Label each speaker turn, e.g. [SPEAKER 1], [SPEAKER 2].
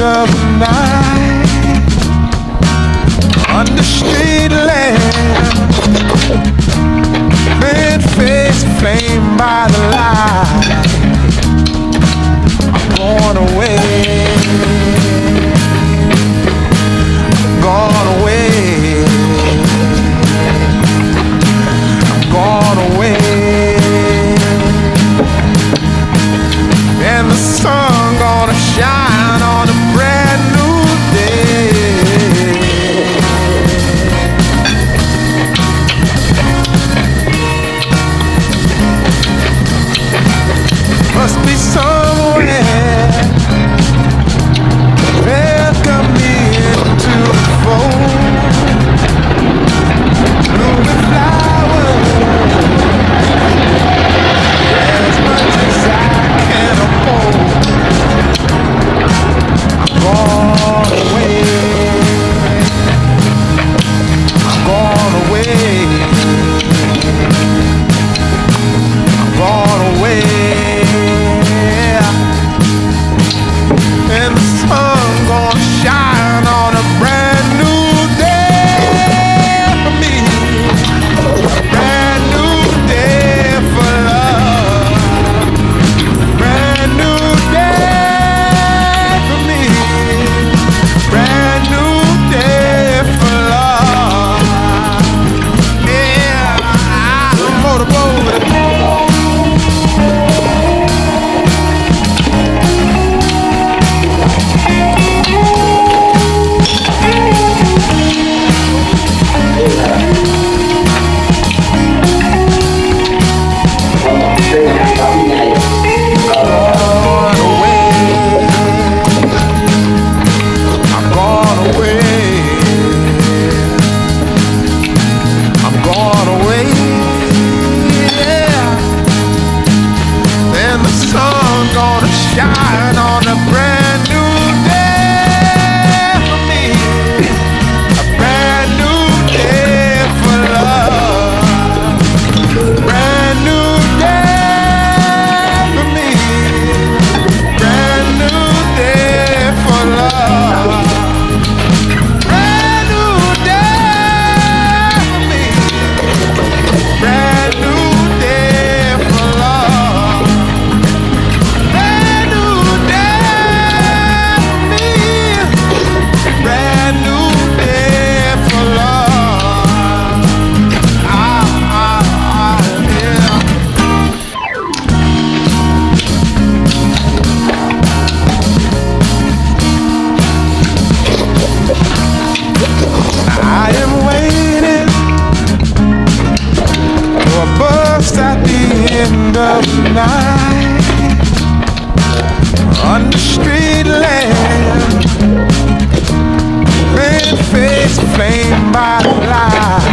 [SPEAKER 1] end of the night, under street lamp, red face flamed by the light. I'm gone away, gone away, I'm gone away. And the sun gonna shine on a brand new day. Must be somewhere welcome me into the fold. Blooming flowers, as much as I can afford. I'm gone away, I'm gone away, I'm gone away. And the sun gonna shine on a brand new day for me, a brand new day for love, brand new day for me, brand new day for love. Yeah, I'm motorboat. Shine on a brand new day for me, a brand new day for love, brand new day for me, brand new day for love, brand new day for me, brand new day for love. I am waiting for a bus at the end of the night, under street lamp, red face flamed by the light.